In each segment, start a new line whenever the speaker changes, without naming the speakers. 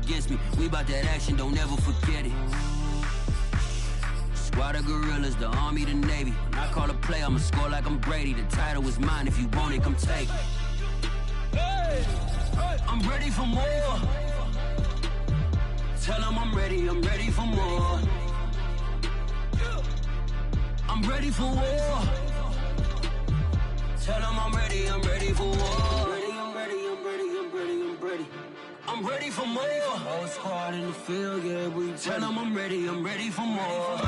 against me. We about that action, don't ever forget it. Squad of gorillas, the Army, the Navy. When I call a play, I'ma score like I'm Brady. The title is mine, if you want it, come take it. I'm ready for more. Tell them I'm ready for more. I'm ready for war. Tell them I'm ready for war. I'm ready for more. Whole squad in the field, yeah, we tell them I'm ready for more.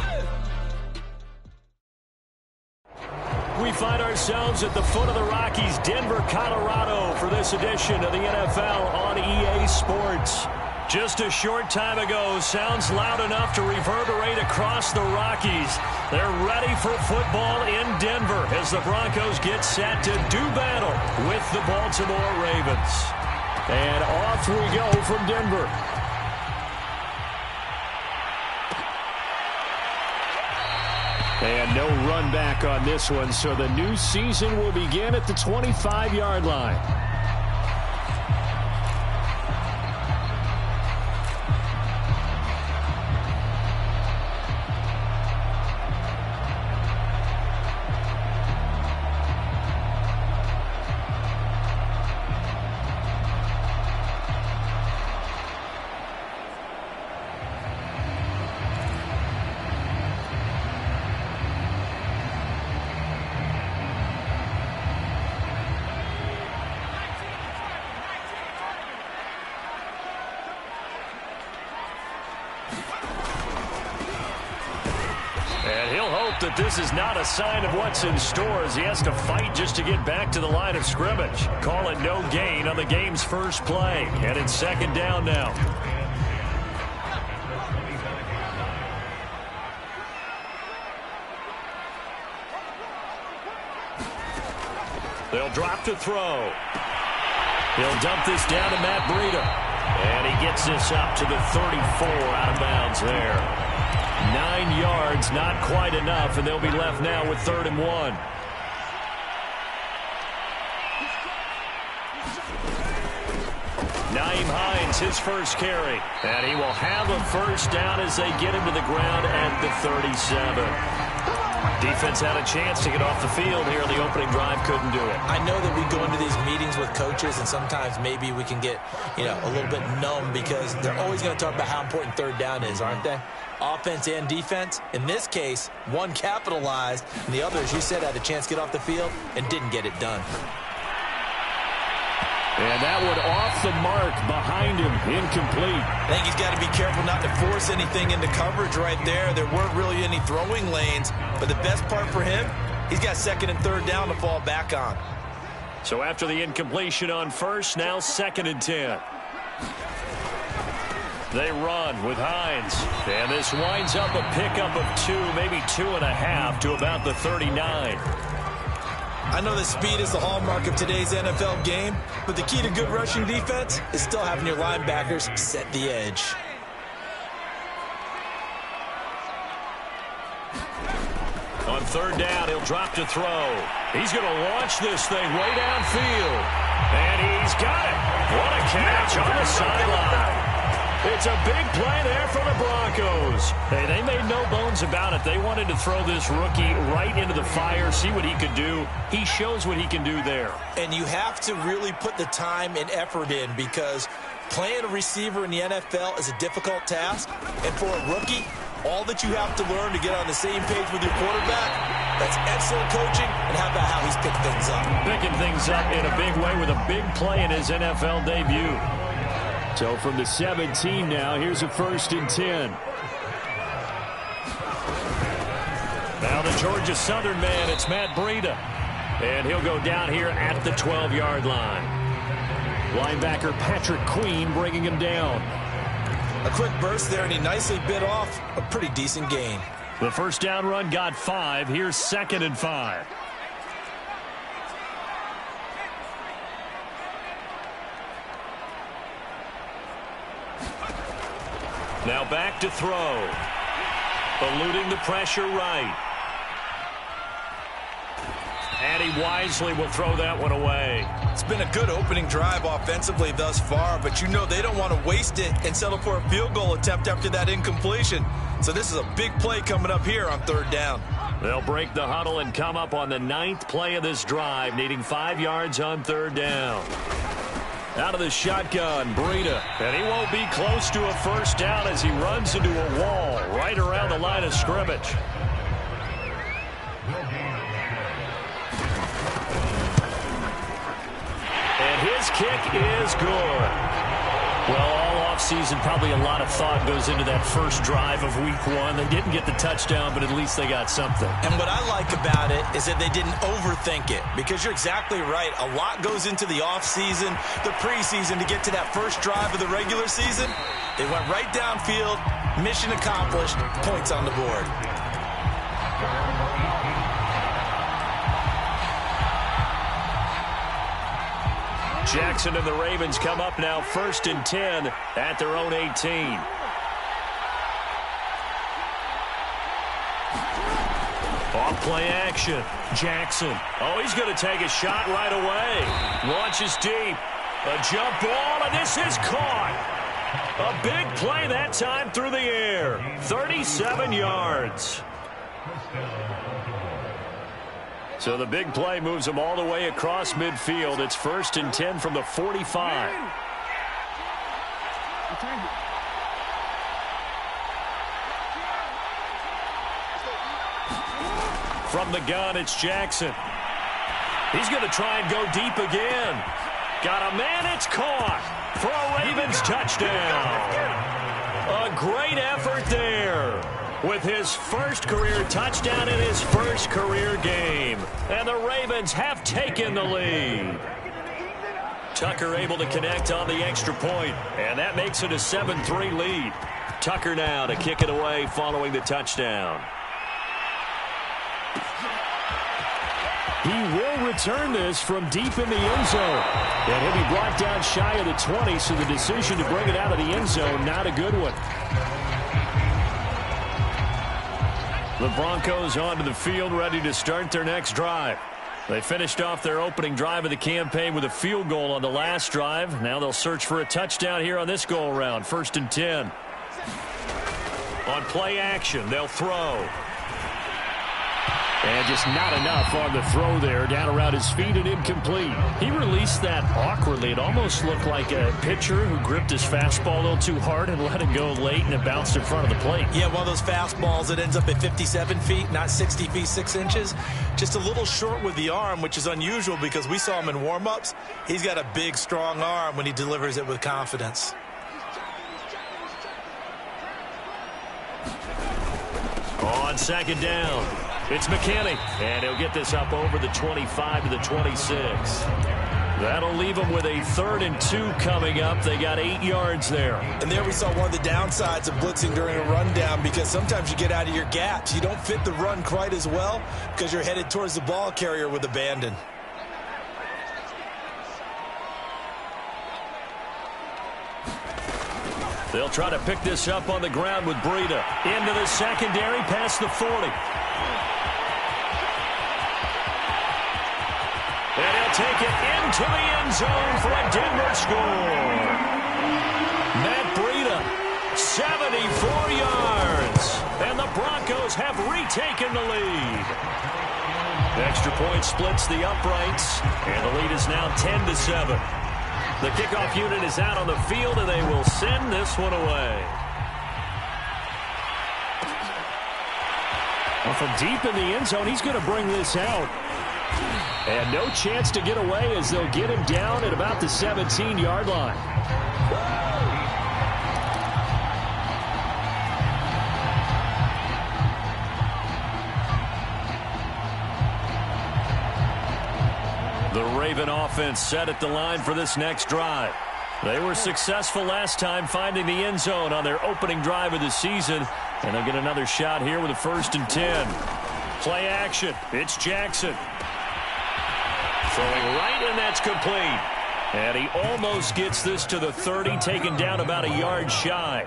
We find ourselves at the foot of the Rockies, Denver, Colorado, for this edition of the NFL on EA Sports. Just a short time ago, sounds loud enough to reverberate across the Rockies. They're ready for football in Denver as the Broncos get set to do battle with the Baltimore Ravens. And off we go from Denver. And no run back on this one, so the new season will begin at the 25-yard line. That this is not a sign of what's in store as he has to fight just to get back to the line of scrimmage. Call it no gain on the game's first play. And it's second down now. They'll drop to throw. He'll dump this down to Matt Breida. And he gets this up to the 34 out of bounds there. 9 yards, not quite enough, and they'll be left now with 3rd and 1. Nyheim Hines, his first carry. And he will have a first down as they get him to the ground at the 37. Defense had a chance to get off the field here in the opening drive, couldn't do it.
I know that we go into these meetings with coaches, and sometimes maybe we can get, a little bit numb because they're always going to talk about how important 3rd down is, aren't they? Offense and defense. In this case, one capitalized, and the other, as you said, had a chance to get off the field and didn't get it done.
And that one off the mark behind him, incomplete.
I think he's got to be careful not to force anything into coverage right there. There weren't really any throwing lanes, but the best part for him, he's got 2nd and 3rd down to fall back on.
So after the incompletion on first, now 2nd and 10. They run with Hines. And this winds up a pickup of 2, maybe 2.5 to about the 39.
I know that speed is the hallmark of today's NFL game, but the key to good rushing defense is still having your linebackers set the edge.
On 3rd down, he'll drop to throw. He's going to launch this thing way downfield. And he's got it. What a catch on the sideline. It's a big play there for the Broncos. Hey, they made no bones about it. They wanted to throw this rookie right into the fire, see what he could do. He shows what he can do there.
And you have to really put the time and effort in because playing a receiver in the NFL is a difficult task. And for a rookie, all that you have to learn to get on the same page with your quarterback, that's excellent coaching. And how about how he's picked things up?
Picking things up in a big way with a big play in his NFL debut. So from the 17 now, here's a 1st and 10. Now the Georgia Southern man, it's Matt Breida. And he'll go down here at the 12-yard line. Linebacker Patrick Queen bringing him down.
A quick burst there, and he nicely bit off a pretty decent gain.
The first down run got 5. Here's 2nd and 5. Now back to throw. Eluding the pressure right. And he wisely will throw that one away.
It's been a good opening drive offensively thus far, but you know they don't want to waste it and settle for a field goal attempt after that incompletion. So this is a big play coming up here on 3rd down.
They'll break the huddle and come up on the 9th play of this drive, needing 5 yards on 3rd down. Out of the shotgun, Breida. And he won't be close to a first down as he runs into a wall right around the line of scrimmage. And his kick is good. Well, all offseason, probably a lot of thought goes into that first drive of week 1. They didn't get the touchdown, but at least they got something.
And what I like about it is that they didn't overthink it, because you're exactly right. A lot goes into the offseason, the preseason, to get to that first drive of the regular season. They went right downfield, mission accomplished, points on the board.
Jackson and the Ravens come up now 1st and 10 at their own 18. Off play action. Jackson. Oh, he's going to take a shot right away. Launches deep. A jump ball, and this is caught. A big play that time through the air. 37 yards. So the big play moves them all the way across midfield. It's 1st and 10 from the 45. From the gun, it's Jackson. He's going to try and go deep again. Got a man, it's caught for a Ravens touchdown. A great effort there, with his first career touchdown in his first career game. And the Ravens have taken the lead. Tucker able to connect on the extra point, and that makes it a 7-3 lead. Tucker now to kick it away following the touchdown. He will return this from deep in the end zone. And he'll be brought down shy of the 20, so the decision to bring it out of the end zone, not a good one. The Broncos onto the field, ready to start their next drive. They finished off their opening drive of the campaign with a field goal on the last drive. Now they'll search for a touchdown here on this go-around. 1st and 10. On play action, they'll throw. And just not enough on the throw there. Down around his feet and incomplete. He released that awkwardly. It almost looked like a pitcher who gripped his fastball a little too hard and let it go late, and it bounced in front of the plate.
Yeah, one of those fastballs that ends up at 57 feet, not 60 feet, 6 inches. Just a little short with the arm, which is unusual because we saw him in warm-ups. He's got a big, strong arm when he delivers it with confidence.
On 2nd down, it's McKinney, and he'll get this up over the 25 to the 26. That'll leave them with a 3rd and 2 coming up. They got 8 yards there.
And there we saw one of the downsides of blitzing during a rundown, because sometimes you get out of your gaps. You don't fit the run quite as well because you're headed towards the ball carrier with abandon.
They'll try to pick this up on the ground with Breida. Into the secondary, past the 40. And he'll take it into the end zone for a Denver score. Matt Breida, 74 yards. And the Broncos have retaken the lead. The extra point splits the uprights, and the lead is now 10-7. The kickoff unit is out on the field, and they will send this one away. Well, from deep in the end zone, he's going to bring this out. And no chance to get away as they'll get him down at about the 17-yard line. The Raven offense set at the line for this next drive. They were successful last time finding the end zone on their opening drive of the season, and they'll get another shot here with a 1st and 10. Play action. It's Jackson. Throwing right, and that's complete. And he almost gets this to the 30, taken down about a yard shy.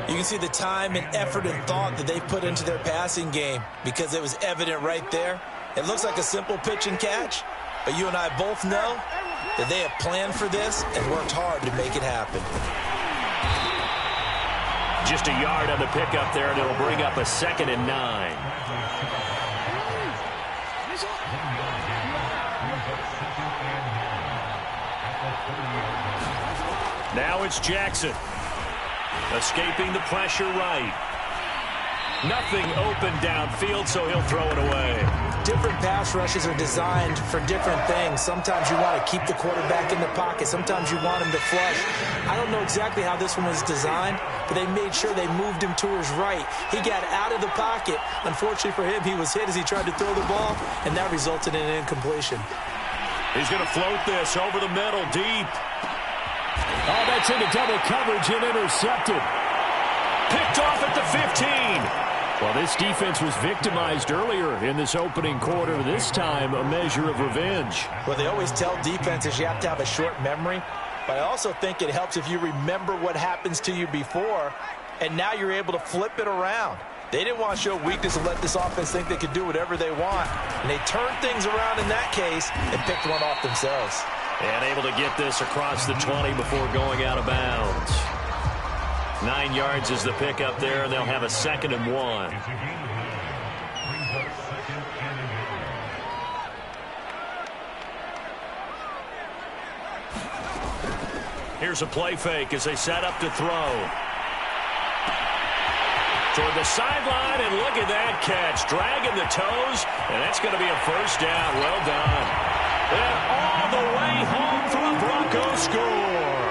You can see the time and effort and thought that they put into their passing game, because it was evident right there. It looks like a simple pitch and catch, but you and I both know that they have planned for this and worked hard to make it happen.
Just a yard on the pickup there, and it'll bring up a 2nd and 9. Now it's Jackson. Escaping the pressure right. Nothing open downfield, so he'll throw it away.
Different pass rushes are designed for different things. Sometimes you want to keep the quarterback in the pocket. Sometimes you want him to flush. I don't know exactly how this one was designed, but they made sure they moved him to his right. He got out of the pocket. Unfortunately for him, he was hit as he tried to throw the ball, and that resulted in an incompletion.
He's going to float this over the middle, deep. Oh, that's into double coverage and intercepted. Picked off at the 15. Well, this defense was victimized earlier in this opening quarter. This time, a measure of revenge.
Well, they always tell defenses you have to have a short memory, but I also think it helps if you remember what happens to you before, and now you're able to flip it around. They didn't want to show weakness and let this offense think they could do whatever they want, and they turned things around in that case and picked one off themselves.
And able to get this across the 20 before going out of bounds. 9 yards is the pickup there, and they'll have a 2nd and 1. Here's a play fake as they set up to throw. Toward the sideline, and look at that catch. Dragging the toes, and that's going to be a 1st down. Well done. And all the way home for a Broncos score.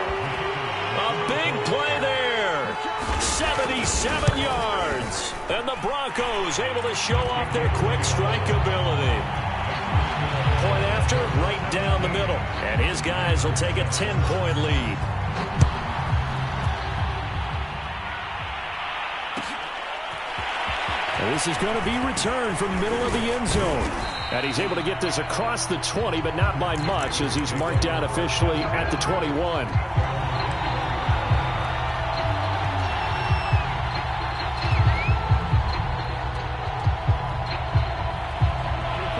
A big play there. 77 yards. And the Broncos able to show off their quick strike ability. Point after, right down the middle. And his guys will take a 10-point lead. And this is going to be returned from the middle of the end zone. And he's able to get this across the 20, but not by much, as he's marked down officially at the 21.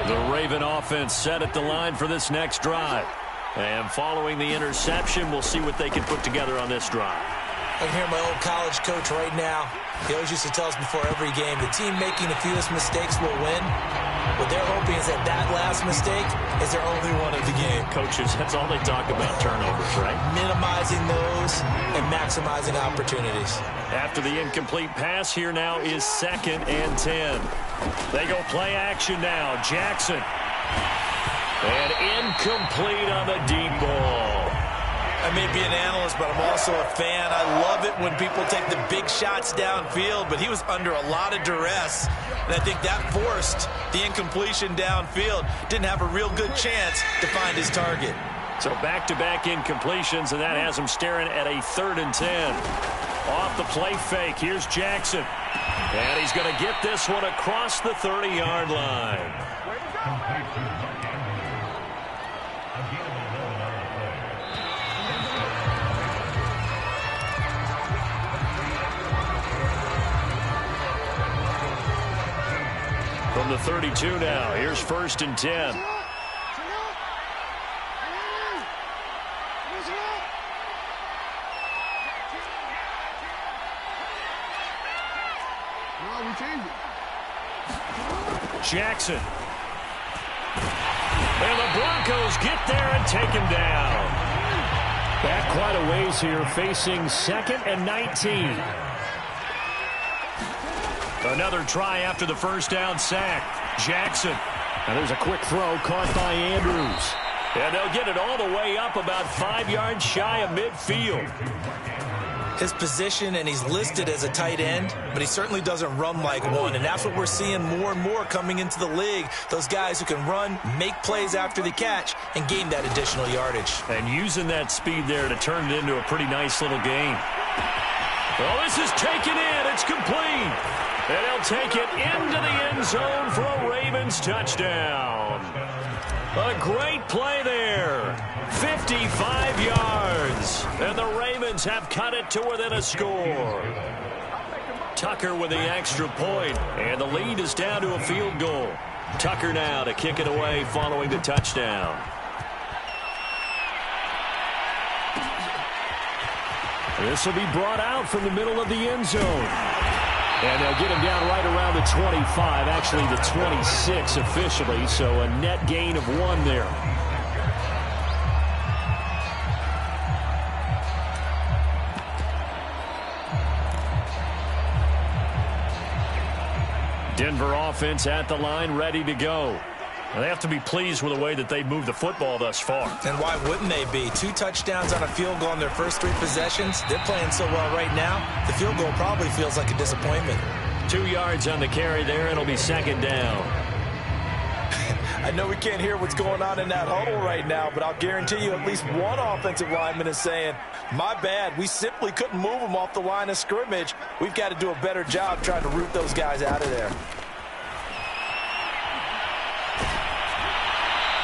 The Raven offense set at the line for this next drive. And following the interception, we'll see what they can put together on this drive.
I can hear my old college coach right now. He always used to tell us before every game, the team making the fewest mistakes will win. What they're hoping is that that last mistake is their only one of the game.
Coaches, that's all they talk about, turnovers, right?
Minimizing those and maximizing opportunities. After the incomplete pass, here now is 2nd and 10.
They go play action now. Jackson. And incomplete on the deep ball.
I may be an analyst, but I'm also a fan. I love it when people take the big shots downfield, but he was under a lot of duress, and I think that forced the incompletion downfield. Didn't have a real good chance to find his target.
So back-to-back incompletions, and that has him staring at a 3rd and 10. Off the play fake, here's Jackson. And he's going to get this one across the 30-yard line. From the 32 now, here's 1st and 10. Jackson. And the Broncos get there and take him down. Back quite a ways here, facing 2nd and 19. Another try after the 1st down sack. Jackson. And there's a quick throw caught by Andrews. And they'll get it all the way up about 5 yards shy of midfield.
His position, and he's listed as a tight end, but he certainly doesn't run like one, and that's what we're seeing more and more coming into the league. Those guys who can run, make plays after the catch, and gain that additional yardage.
And using that speed there to turn it into a pretty nice little gain. Well, this is taken in. It's complete. And he'll take it into the end zone for a Ravens touchdown. A great play there. 55 yards. And the Ravens have cut it to within a score. Tucker with the extra point. And the lead is down to a field goal. Tucker now to kick it away following the touchdown. This will be brought out from the middle of the end zone. And they'll get him down right around the 25, actually the 26 officially, so a net gain of 1 there. Denver offense at the line, ready to go. And they have to be pleased with the way that they've moved the football thus far.
And why wouldn't they be? 2 touchdowns on a field goal in their first 3 possessions. They're playing so well right now, the field goal probably feels like a disappointment.
2 yards on the carry there, and it'll be second down.
I know we can't hear what's going on in that huddle right now, but I'll guarantee you at least one offensive lineman is saying, my bad, we simply couldn't move them off the line of scrimmage. We've got to do a better job trying to root those guys out of there.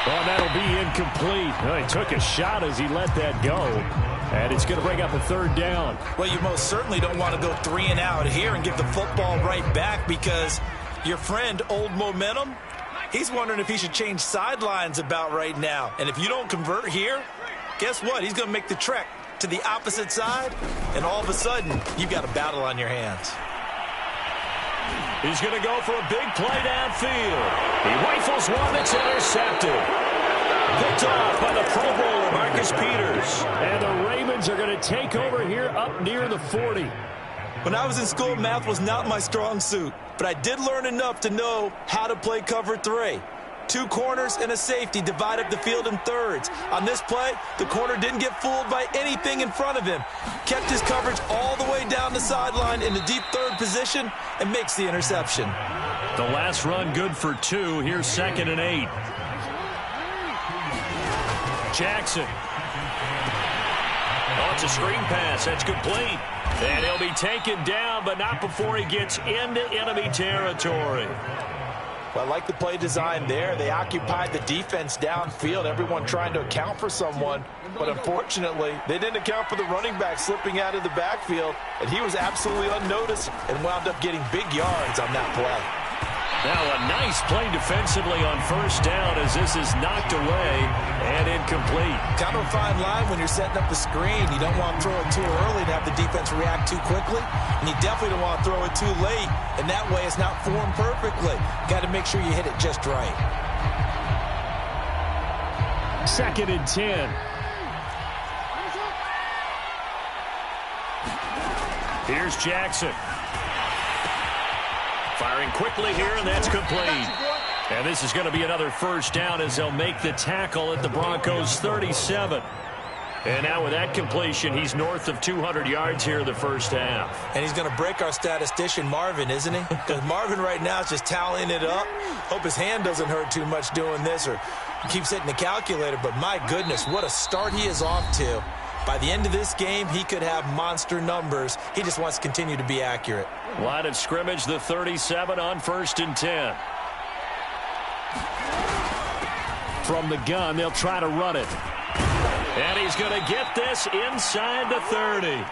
Well, that'll be incomplete. Well, he took a shot as he let that go. And it's going to bring up a third down.
Well, you most certainly don't want to go 3 and out here and give the football right back because your friend, Old Momentum, he's wondering if he should change sidelines about right now. And if you don't convert here, guess what? He's going to make the trek to the opposite side, and all of a sudden, you've got a battle on your hands.
He's going to go for a big play downfield. He rifles one that's intercepted. Picked off by the Pro Bowler, Marcus Peters. And the Ravens are going to take over here up near the 40.
When I was in school, math was not my strong suit, but I did learn enough to know how to play cover 3. 2 corners and a safety divide up the field in thirds. On this play, the corner didn't get fooled by anything in front of him. Kept his coverage all the way down the sideline in the deep third position and makes the interception.
The last run good for 2. Here's 2nd and 8. Jackson. Oh, it's a screen pass. That's complete. And he'll be taken down, but not before he gets into enemy territory.
Well, I like the play design there. They occupied the defense downfield, everyone trying to account for someone. But unfortunately, they didn't account for the running back slipping out of the backfield, and he was absolutely unnoticed and wound up getting big yards on that play.
Now a nice play defensively on first down as this is knocked away and incomplete.
Kind of a fine line when you're setting up the screen. You don't want to throw it too early to have the defense react too quickly, and you definitely don't want to throw it too late, and that way it's not formed perfectly. Got to make sure you hit it just right.
2nd and 10. Here's Jackson. Firing quickly here, and that's complete. And this is going to be another first down as they'll make the tackle at the Broncos' 37. And now with that completion, he's north of 200 yards here in the first half.
And he's going to break our statistician, Marvin, isn't he? Because Marvin right now is just tallying it up. Hope his hand doesn't hurt too much doing this or keeps hitting the calculator. But my goodness, what a start he is off to. By the end of this game, he could have monster numbers. He just wants to continue to be accurate.
Line of scrimmage, the 37 on 1st and 10. From the gun, they'll try to run it. And he's going to get this inside the 30.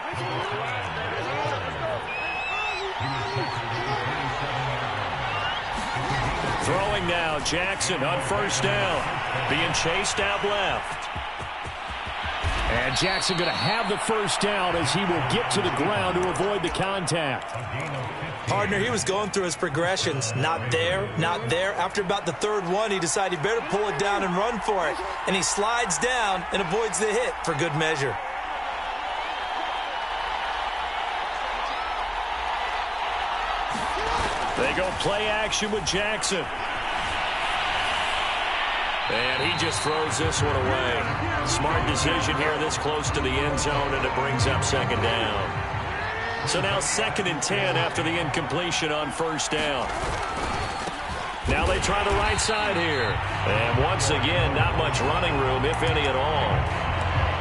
Throwing now, Jackson on first down. Being chased out left. And Jackson going to have the first down as he will get to the ground to avoid the contact.
Partner, he was going through his progressions. Not there, not there. After about the 3rd one, he decided he better pull it down and run for it. And he slides down and avoids the hit for good measure.
They go play action with Jackson. And he just throws this one away. Smart decision here this close to the end zone, and it brings up 2nd down. So now 2nd and 10 after the incompletion on first down. Now they try the right side here. And once again, not much running room, if any at all.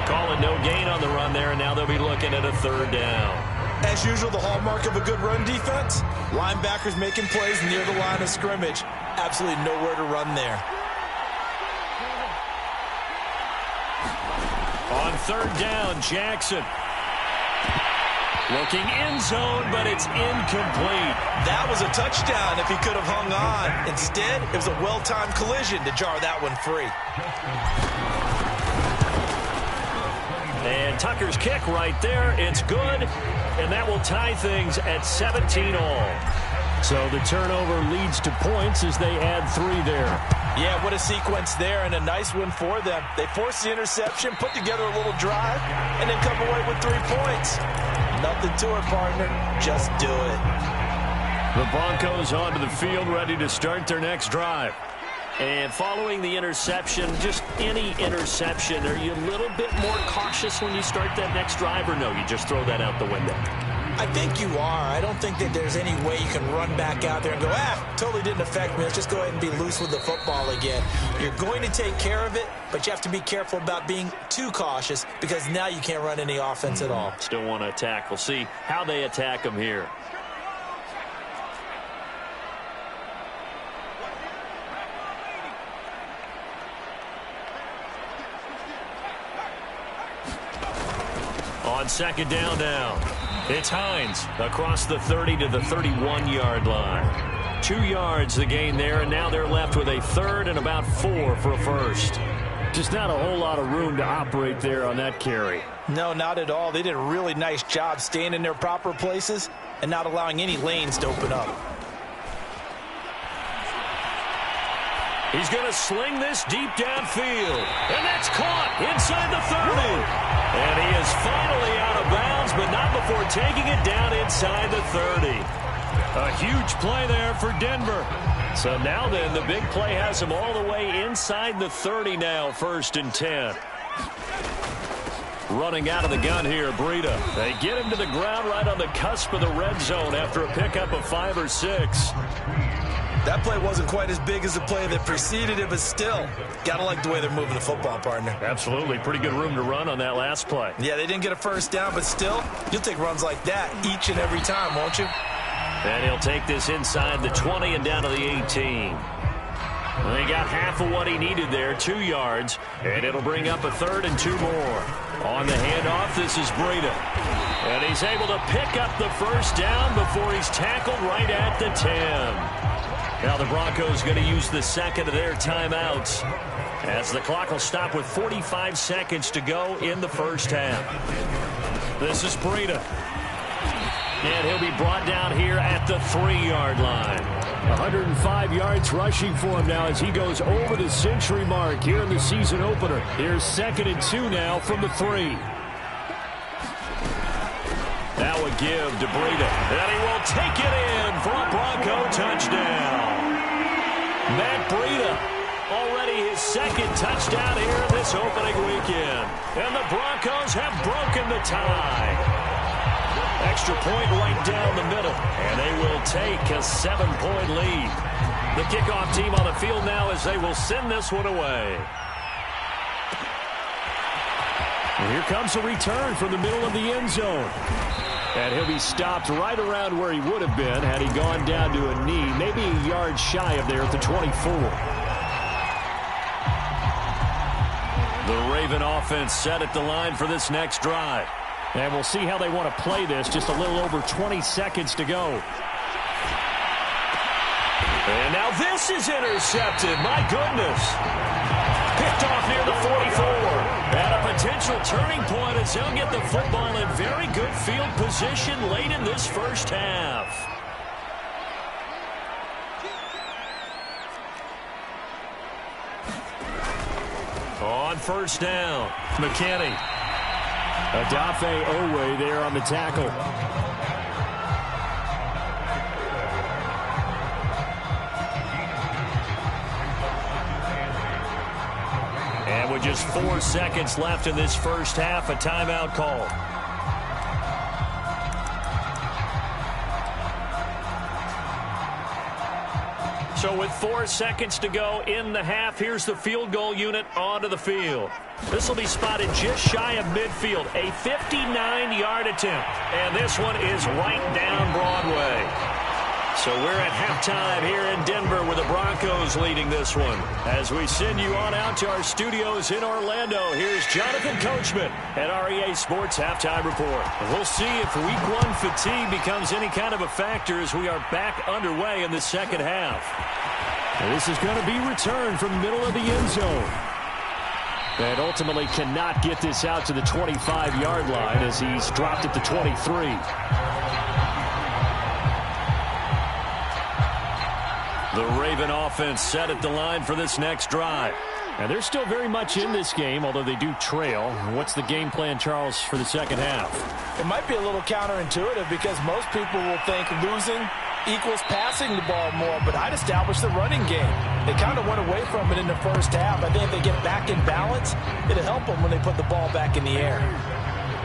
Calling no gain on the run there, and now they'll be looking at a 3rd down.
As usual, the hallmark of a good run defense, linebackers making plays near the line of scrimmage. Absolutely nowhere to run there.
On 3rd down, Jackson. Looking end zone, but it's incomplete.
That was a touchdown if he could have hung on. Instead, it was a well-timed collision to jar that one free.
And Tucker's kick right there. It's good, and that will tie things at 17 all. So the turnover leads to points as they add 3 there.
Yeah, what a sequence there, and a nice win for them. They forced the interception, put together a little drive, and then come away with 3 points. Nothing to it, partner. Just do it.
The Broncos onto the field, ready to start their next drive. And following the interception, just any interception, are you a little bit more cautious when you start that next drive, or no, you just throw that out the window?
I think you are. I don't think that there's any way you can run back out there and go, totally didn't affect me. Let's just go ahead and be loose with the football again. You're going to take care of it, but you have to be careful about being too cautious because now you can't run any offense at all.
Still want to attack. We'll see how they attack them here. On second down now. It's Hines across the 30 to the 31-yard line. 2 yards the gain there, and now they're left with a 3rd and about 4 for a first. Just not a whole lot of room to operate there on that carry.
No, not at all. They did a really nice job staying in their proper places and not allowing any lanes to open up.
He's going to sling this deep downfield, and that's caught inside the 30. And he is finally out of bounds, but not before taking it down inside the 30. A huge play there for Denver. So now then, the big play has him all the way inside the 30 now, 1st and 10. Running out of the gun here, Breida. They get him to the ground right on the cusp of the red zone after a pickup of 5 or 6.
That play wasn't quite as big as the play that preceded it, but still, gotta like the way they're moving the football, partner.
Absolutely. Pretty good room to run on that last play.
Yeah, they didn't get a first down, but still, you'll take runs like that each and every time, won't you?
And he'll take this inside the 20 and down to the 18. They got half of what he needed there, 2 yards, and it'll bring up a 3rd and 2 more. On the handoff, this is Breida. And he's able to pick up the first down before he's tackled right at the 10. Now the Broncos going to use the second of their timeouts as the clock will stop with 45 seconds to go in the first half. This is Breida. And he'll be brought down here at the 3-yard line. 105 yards rushing for him now as he goes over the century mark here in the season opener. Here's 2nd and 2 now from the 3. That would give to Breida. And he will take it in for a Bronco touchdown. Matt Breida, already his 2nd touchdown here this opening weekend. And the Broncos have broken the tie. Extra point right down the middle. And they will take a 7-point lead. The kickoff team on the field now as they will send this one away. And here comes a return from the middle of the end zone. And he'll be stopped right around where he would have been had he gone down to a knee, maybe a yard shy of there at the 24. The Raven offense set at the line for this next drive. And we'll see how they want to play this. Just a little over 20 seconds to go. And now this is intercepted. My goodness. Picked off near the 44. And a potential turning point as he'll get the football in very good field position late in this first half. On first down, McKinney. Odafe Oweh there on the tackle. And with just 4 seconds left in this first half, a timeout call. So with 4 seconds to go in the half, here's the field goal unit onto the field. This will be spotted just shy of midfield, a 59-yard attempt. And this one is right down Broadway. So we're at halftime here in Denver with the Broncos leading this one. As we send you on out to our studios in Orlando, here's Jonathan Coachman at REA Sports Halftime Report. We'll see if Week 1 fatigue becomes any kind of a factor as we are back underway in the second half. And this is going to be returned from the middle of the end zone. And ultimately cannot get this out to the 25-yard line as he's dropped at the 23. The Raven offense set at the line for this next drive. And they're still very much in this game, although they do trail. What's the game plan, Charles, for the second half?
It might be a little counterintuitive because most people will think losing equals passing the ball more, but I'd establish the running game. They kind of went away from it in the first half. I think if they get back in balance, it'll help them when they put the ball back in the air.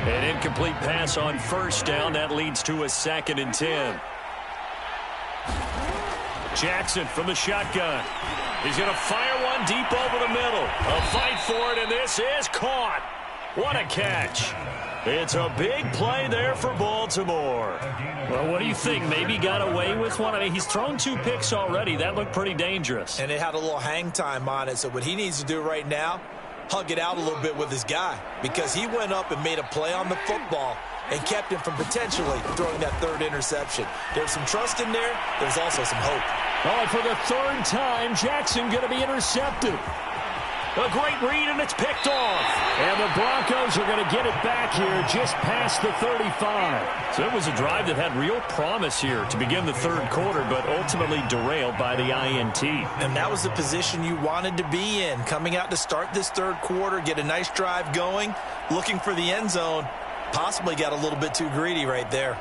An incomplete pass on first down. That leads to a 2nd and 10. Jackson from the shotgun. He's going to fire one deep over the middle. A fight for it, and this is caught. What a catch. It's a big play there for Baltimore. Well, what do you think? Maybe got away with one? I mean, he's thrown 2 picks already. That looked pretty dangerous.
And it had a little hang time on it, so what he needs to do right now, hug it out a little bit with his guy, because he went up and made a play on the football and kept him from potentially throwing that 3rd interception. There's some trust in there. There's also some hope.
Oh, and for the 3rd time, Jackson going to be intercepted. A great read, and it's picked off. And the Broncos are going to get it back here just past the 35. So it was a drive that had real promise here to begin the 3rd quarter, but ultimately derailed by the INT.
And that was the position you wanted to be in, coming out to start this 3rd quarter, get a nice drive going, looking for the end zone. Possibly got a little bit too greedy right there.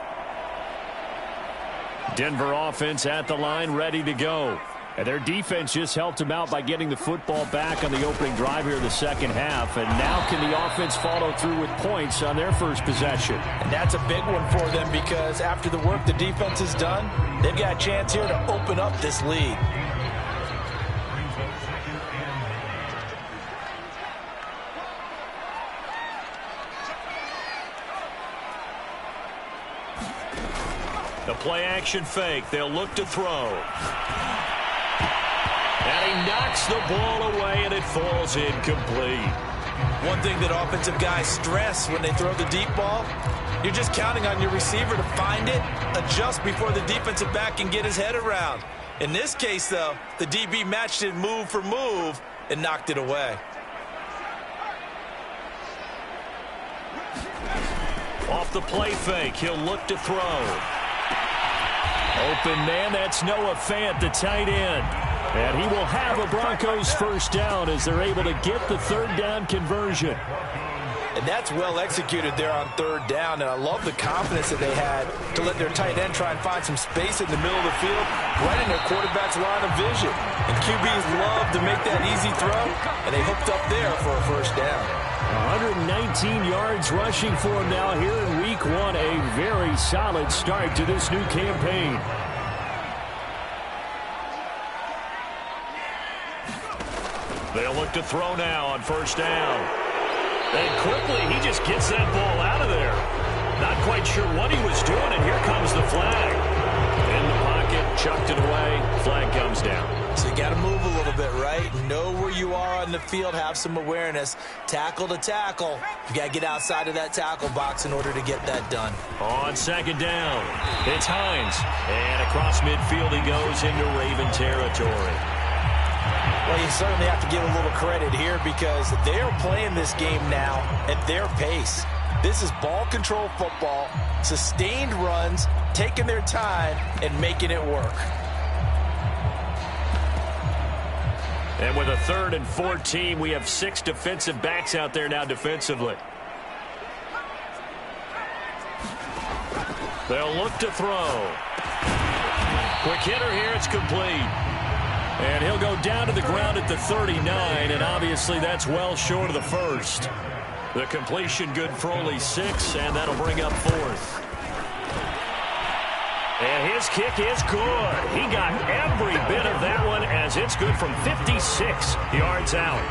Denver offense at the line, ready to go. And their defense just helped them out by getting the football back on the opening drive here in the second half. And now can the offense follow through with points on their first possession?
And that's a big one for them because after the work the defense has done, they've got a chance here to open up this lead.
The play-action fake. They'll look to throw. And he knocks the ball away, and it falls incomplete.
One thing that offensive guys stress when they throw the deep ball, you're just counting on your receiver to find it, adjust before the defensive back can get his head around. In this case, though, the DB matched it move for move and knocked it away.
Off the play fake, he'll look to throw. Open man, that's Noah Fant, the tight end. And he will have a Broncos first down as they're able to get the 3rd down conversion.
And that's well executed there on 3rd down. And I love the confidence that they had to let their tight end try and find some space in the middle of the field, right in their quarterback's line of vision. And QBs love to make that easy throw, and they hooked up there for a first down.
119 yards rushing for him now here in Week 1. A very solid start to this new campaign. They'll look to throw now on first down. And quickly, he just gets that ball out of there. Not quite sure what he was doing, and here comes the flag. In the pocket, chucked it away, flag comes down.
So you got to move a little bit, right? Know where you are on the field, have some awareness. Tackle to tackle. You got to get outside of that tackle box in order to get that done.
On 2nd down, it's Hines. And across midfield he goes into Raven territory.
Well, you certainly have to give a little credit here because they are playing this game now at their pace. This is ball control football, sustained runs, taking their time, and making it work.
And with a 3rd and 14, we have 6 defensive backs out there now defensively. They'll look to throw. Quick hitter here, it's complete. And he'll go down to the ground at the 39, and obviously that's well short of the first. The completion good for only 6, and that'll bring up 4th. And his kick is good. He got every bit of that one as it's good from 56 yards out.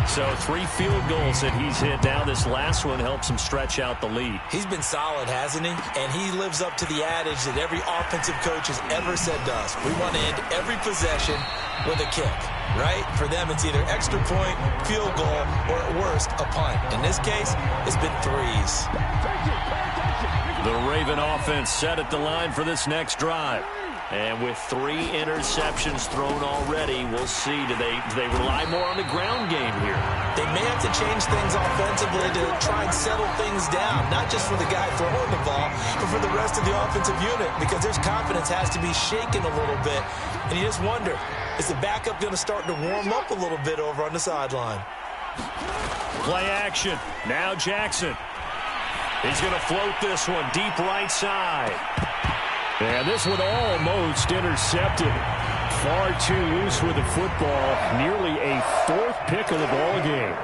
So 3 field goals that he's hit now. This last one helps him stretch out the lead.
He's been solid, hasn't he? And he lives up to the adage that every offensive coach has ever said to us. We want to end every possession with a kick, right? For them, it's either extra point, field goal, or at worst, a punt. In this case, it's been 3s.
The Raven offense set at the line for this next drive. And with 3 interceptions thrown already, we'll see. Do they rely more on the ground game here?
They may have to change things offensively to try and settle things down, not just for the guy throwing the ball, but for the rest of the offensive unit, because their confidence has to be shaken a little bit. And you just wonder, is the backup going to start to warm up a little bit over on the sideline?
Play action. Now Jackson. He's going to float this one deep right side. And this one almost intercepted. Far too loose with the football. Nearly a 4th pick of the ball game.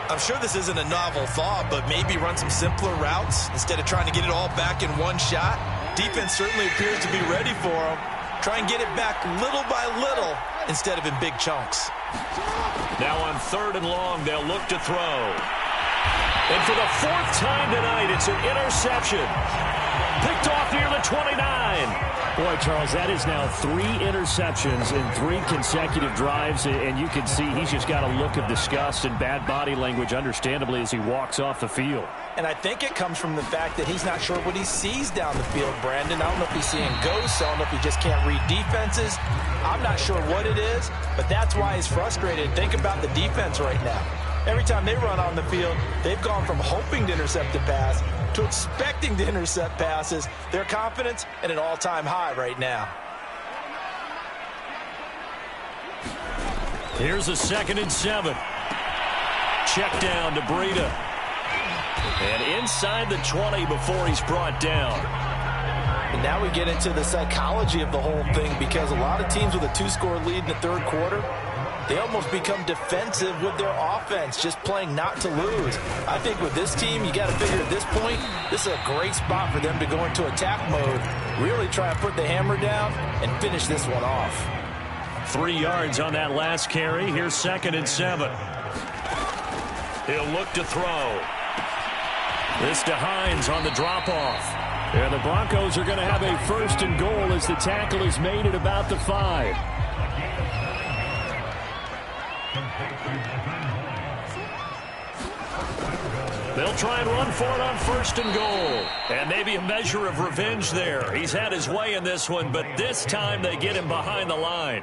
I'm sure this isn't a novel thought, but maybe run some simpler routes instead of trying to get it all back in one shot. Defense certainly appears to be ready for him. Try and get it back little by little instead of in big chunks.
Now on 3rd and long, they'll look to throw. And for the 4th time tonight, it's an interception. Picked off near the 29. Boy, Charles, that is now 3 interceptions in 3 consecutive drives, and you can see he's just got a look of disgust and bad body language, understandably, as he walks off the field.
And I think it comes from the fact that he's not sure what he sees down the field, Brandon. I don't know if he's seeing ghosts. I don't know if he just can't read defenses. I'm not sure what it is, but that's why he's frustrated. Think about the defense right now. Every time they run on the field, they've gone from hoping to intercept the pass to expecting to intercept passes. Their confidence at an all-time high right now.
Here's a 2nd and 7. Check down to Breida. And inside the 20 before he's brought down.
And now we get into the psychology of the whole thing, because a lot of teams with a 2-score lead in the 3rd quarter, they almost become defensive with their offense, just playing not to lose. I think with this team, you got to figure at this point, this is a great spot for them to go into attack mode, really try and put the hammer down and finish this one off.
3 yards on that last carry. Here's 2nd and 7. He'll look to throw. This to Hines on the drop-off. And the Broncos are going to have a 1st and goal as the tackle is made at about the 5. They'll try and run for it on 1st and goal. And maybe a measure of revenge there. He's had his way in this one, but this time they get him behind the line.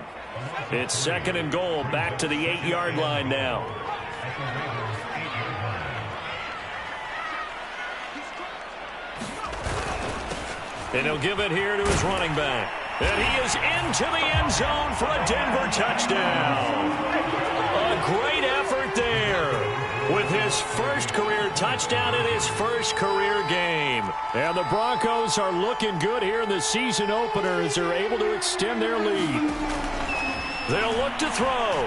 It's 2nd and goal, back to the 8-yard line now. And he'll give it here to his running back. And he is into the end zone for a Denver touchdown. A great effort there with his 1st career touchdown in his 1st career game. And the Broncos are looking good here in the season opener as they're able to extend their lead. They'll look to throw.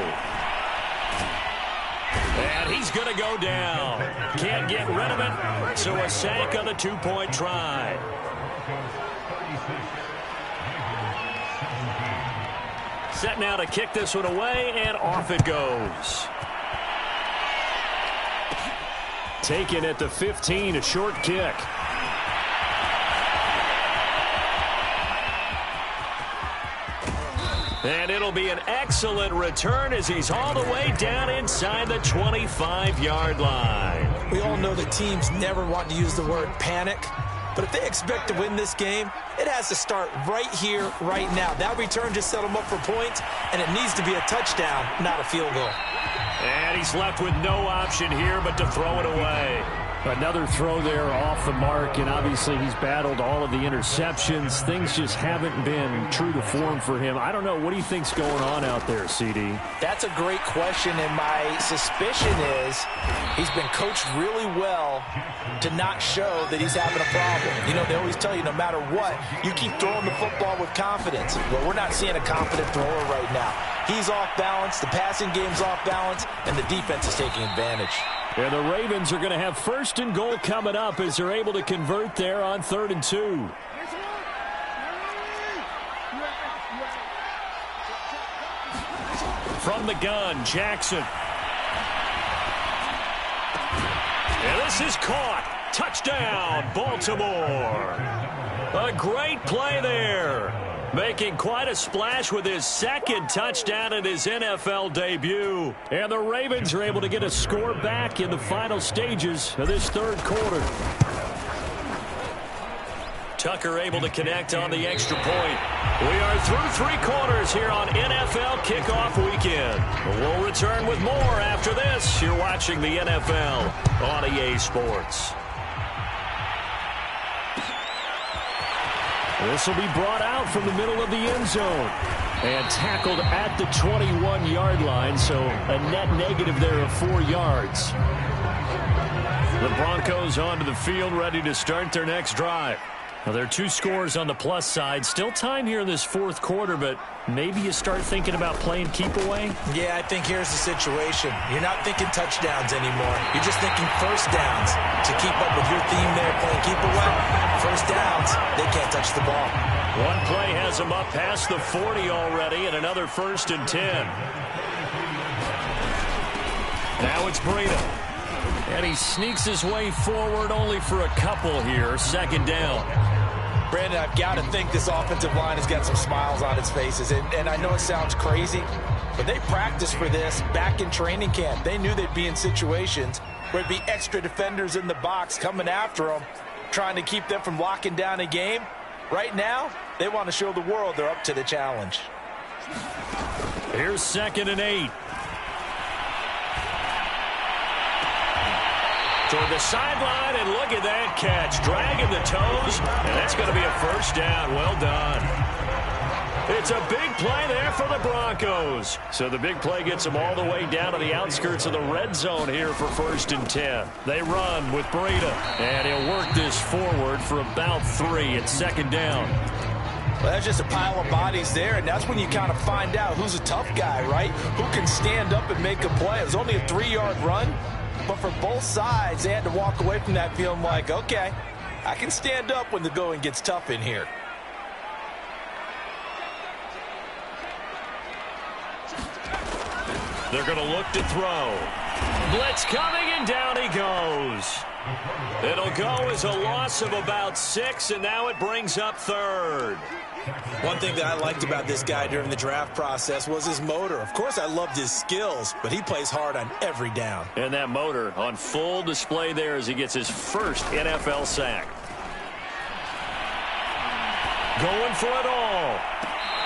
And he's going to go down. Can't get rid of it, so a sack on the 2-point try. Set now to kick this one away, and off it goes. Taken at the 15, a short kick. And it'll be an excellent return as he's all the way down inside the 25-yard line.
We all know that teams never want to use the word panic, but if they expect to win this game, it has to start right here, right now. That return just set them up for points, and it needs to be a touchdown, not a field goal.
And he's left with no option here but to throw it away.
Another throw there off the mark, and obviously he's battled all of the interceptions. Things just haven't been true to form for him. I don't know. What do you think's going on out there, CD?
That's a great question, and my suspicion is he's been coached really well to not show that he's having a problem. You know, they always tell you no matter what, you keep throwing the football with confidence. Well, we're not seeing a confident thrower right now. He's off balance, the passing game's off balance, and the defense is taking advantage.
And the Ravens are going to have 1st and goal coming up as they're able to convert there on 3rd and 2.
From the gun, Jackson. And this is caught. Touchdown, Baltimore. A great play there. Making quite a splash with his second touchdown in his NFL debut. And the Ravens are able to get a score back in the final stages of this third quarter. Tucker able to connect on the extra point. We are through three quarters here on NFL Kickoff Weekend. We'll return with more after this. You're watching the NFL on EA Sports. This will be brought out from the middle of the end zone and tackled at the 21-yard line, so a net negative there of 4 yards. The Broncos onto the field, ready to start their next drive. Now, there are 2 scores on the plus side. Still time here in this fourth quarter, but maybe you start thinking about playing keep away?
Yeah, I think here's the situation. You're not thinking touchdowns anymore. You're just thinking first downs. To keep up with your theme there, playing keep away, first downs, they can't touch the ball.
One play has them up past the 40 already, and another 1st and 10. Now it's Breida. And he sneaks his way forward only for a couple here. 2nd down.
Brandon, I've got to think this offensive line has got some smiles on its faces. And I know it sounds crazy, but they practiced for this back in training camp. They knew they'd be in situations where there'd be extra defenders in the box coming after them, trying to keep them from locking down a game. Right now, they want to show the world they're up to the challenge.
Here's 2nd and 8. Toward the sideline, and look at that catch. Dragging the toes, and that's going to be a 1st down. Well done. It's a big play there for the Broncos. So the big play gets them all the way down to the outskirts of the red zone here for 1st and 10. They run with Breida, and he'll work this forward for about 3. It's 2nd down.
Well, that's just a pile of bodies there, and that's when you kind of find out who's a tough guy, right? Who can stand up and make a play. It was only a 3-yard run. But for both sides, they had to walk away from that feeling like, okay, I can stand up when the going gets tough in here.
They're going to look to throw. Blitz coming, and down he goes. It'll go as a loss of about 6, and now it brings up 3rd.
One thing that I liked about this guy during the draft process was his motor. Of course, I loved his skills, but he plays hard on every down.
And that motor on full display there as he gets his first NFL sack. Going for it all.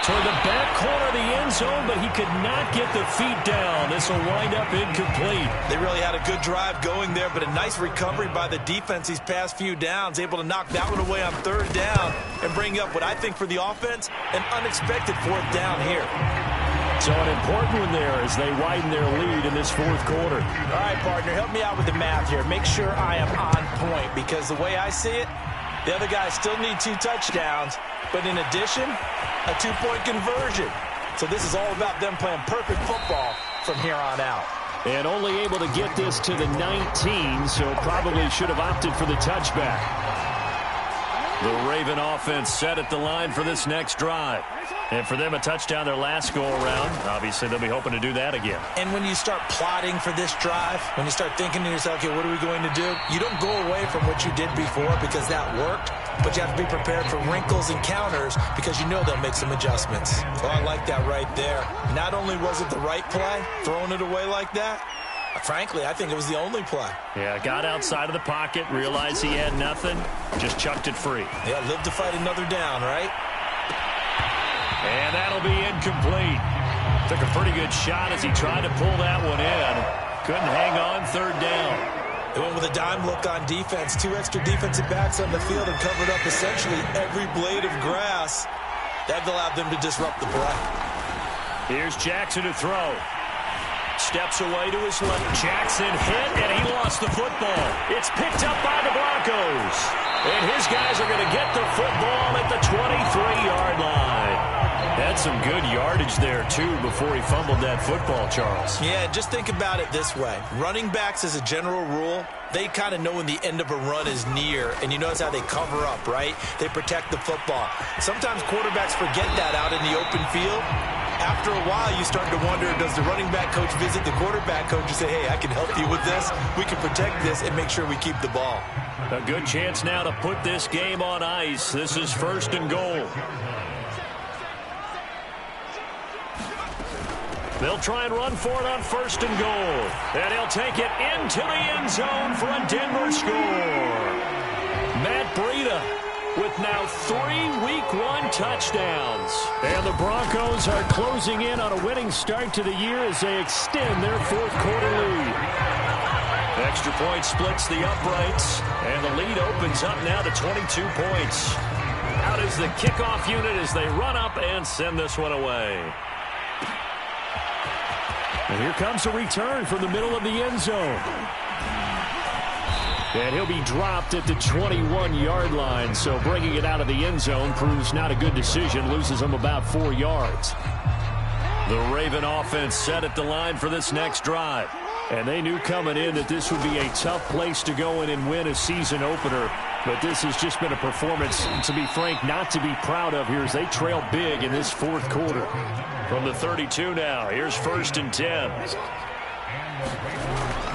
Toward the back corner of the end zone, but he could not get the feet down. This will wind up incomplete.
They really had a good drive going there, but a nice recovery by the defense these past few downs, able to knock that one away on 3rd down and bring up what I think for the offense, an unexpected 4th down here.
So an important one there as they widen their lead in this fourth quarter.
All right, partner, help me out with the math here. Make sure I am on point, because the way I see it, the other guys still need 2 touchdowns, but in addition, a 2-point conversion. So this is all about them playing perfect football from here on out.
And only able to get this to the 19, so probably should have opted for the touchback. The Raven offense set at the line for this next drive. And for them, a touchdown their last go-around. Obviously, they'll be hoping to do that again.
And when you start plotting for this drive, when you start thinking to yourself, okay, what are we going to do? You don't go away from what you did before because that worked, but you have to be prepared for wrinkles and counters because you know they'll make some adjustments. Well, I like that right there. Not only was it the right play, throwing it away like that, frankly, I think it was the only play.
Yeah, got outside of the pocket, realized he had nothing, just chucked it free.
Yeah, live to fight another down, right?
And that'll be incomplete. Took a pretty good shot as he tried to pull that one in. Couldn't hang on 3rd down.
They went with a dime look on defense. 2 extra defensive backs on the field and covered up essentially every blade of grass. That allowed them to disrupt the play.
Here's Jackson to throw. Steps away to his left. Jackson hit, and he lost the football. It's picked up by the Broncos. And his guys are going to get the football at the 23-yard line. Had some good yardage there, too, before he fumbled that football, Charles.
Yeah, just think about it this way. Running backs, as a general rule, they kind of know when the end of a run is near, and you notice how they cover up, right? They protect the football. Sometimes quarterbacks forget that out in the open field, after a while, you start to wonder, does the running back coach visit the quarterback coach and say, hey, I can help you with this. We can protect this and make sure we keep the ball.
A good chance now to put this game on ice. This is 1st and goal. They'll try and run for it on 1st and goal. And he'll take it into the end zone for a Denver score. Matt Breida with now 3 Week 1 touchdowns. And the Broncos are closing in on a winning start to the year as they extend their 4th quarter lead. Extra point splits the uprights, and the lead opens up now to 22 points. Out is the kickoff unit as they run up and send this one away. And here comes a return from the middle of the end zone. And he'll be dropped at the 21-yard line, so bringing it out of the end zone proves not a good decision, loses him about 4 yards. The Raven offense set at the line for this next drive. And they knew coming in that this would be a tough place to go in and win a season opener. But this has just been a performance, to be frank, not to be proud of here as they trail big in this 4th quarter. From the 32 now, here's 1st and 10.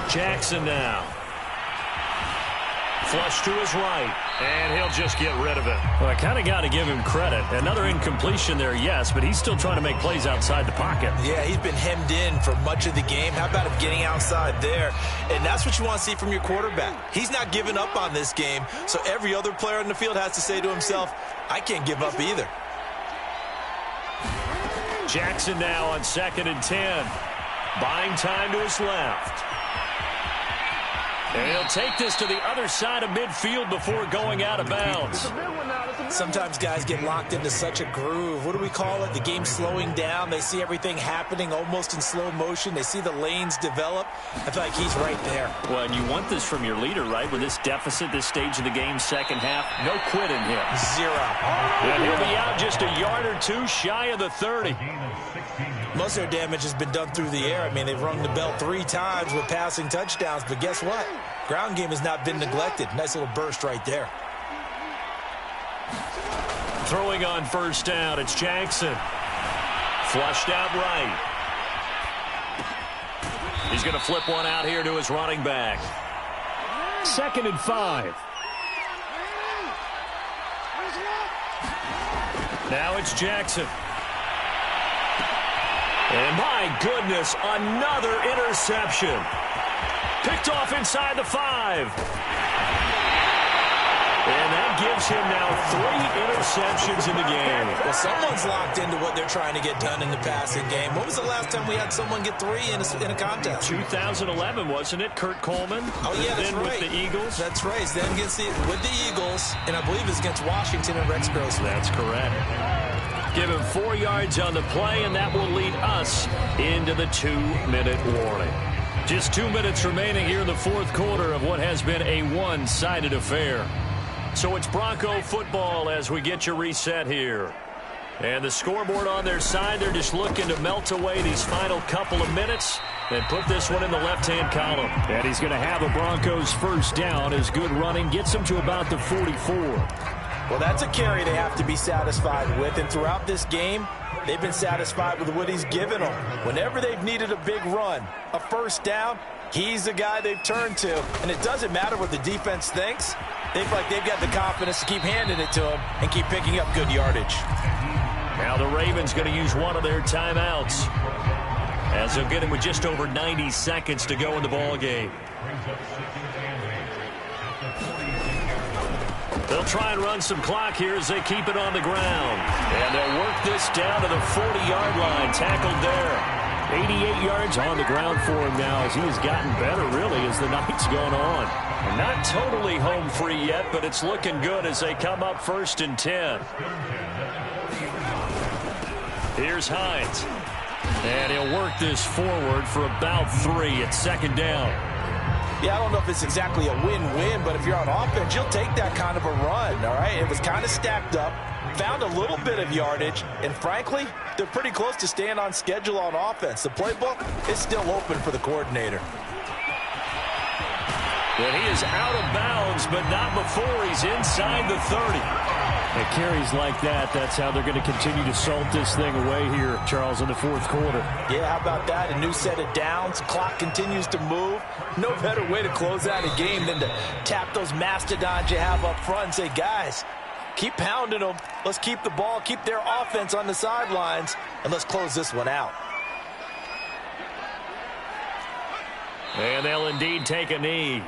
Jackson now. Flush to his right, and he'll just get rid of it. Well, I kind of got to give him credit. Another incompletion there, yes, but he's still trying to make plays outside the pocket.
Yeah, he's been hemmed in for much of the game. How about him getting outside there? And that's what you want to see from your quarterback. He's not giving up on this game, so every other player in the field has to say to himself, I can't give up either.
Jackson now on 2nd and 10. Buying time to his left. And he'll take this to the other side of midfield before going out of bounds.
Sometimes guys get locked into such a groove. What do we call it? The game slowing down. They see everything happening almost in slow motion. They see the lanes develop. I feel like he's right there.
Well, and you want this from your leader, right? With this deficit, this stage of the game, 2nd half, no quitting him.
0.
And he'll be out just a yard or 2 shy of the 30.
Most of their damage has been done through the air. I mean, they've rung the bell 3 times with passing touchdowns, but guess what? Ground game has not been neglected. Nice little burst right there.
Throwing on 1st down, it's Jackson. Flushed out right. He's going to flip one out here to his running back. 2nd and 5. Now it's Jackson. And my goodness, another interception. Picked off inside the 5. And that gives him now 3 interceptions in the game.
Well, someone's locked into what they're trying to get done in the passing game. When was the last time we had someone get 3 in a contest?
2011, wasn't it? Kurt Coleman.
Oh, yeah, that's right.
With the Eagles.
That's right. It's then with the Eagles, and I believe it's against Washington and Rex Grossman.
That's correct. Give him 4 yards on the play, and that will lead us into the 2-minute warning. Just 2 minutes remaining here in the 4th quarter of what has been a one-sided affair. So it's Bronco football as we get you reset here. And the scoreboard on their side, they're just looking to melt away these final couple of minutes and put this one in the left-hand column. And he's going to have a Broncos 1st down as good running gets him to about the 44.
Well, that's a carry they have to be satisfied with. And throughout this game, they've been satisfied with what he's given them. Whenever they've needed a big run, a 1st down, he's the guy they've turned to. And it doesn't matter what the defense thinks. They feel like they've got the confidence to keep handing it to him and keep picking up good yardage.
Now the Ravens going to use one of their timeouts as they'll get him with just over 90 seconds to go in the ball game. They'll try and run some clock here as they keep it on the ground. And they'll work this down to the 40-yard line. Tackled there. 88 yards on the ground for him now as he has gotten better, really, as the night's gone on. And not totally home free yet, but it's looking good as they come up 1st and 10. Here's Hines. And he'll work this forward for about 3 at 2nd down.
Yeah, I don't know if it's exactly a win-win, but if you're on offense, you'll take that kind of a run, all right? It was kind of stacked up, found a little bit of yardage, and frankly, they're pretty close to staying on schedule on offense. The playbook is still open for the coordinator.
And he is out of bounds, but not before he's inside the 30.
At carries like that, that's how they're going to continue to salt this thing away here, Charles, in the fourth quarter.
Yeah, how about that? A new set of downs. Clock continues to move. No better way to close out a game than to tap those mastodons you have up front and say, guys, keep pounding them. Let's keep the ball, keep their offense on the sidelines, and let's close this one out.
And they'll indeed take a knee.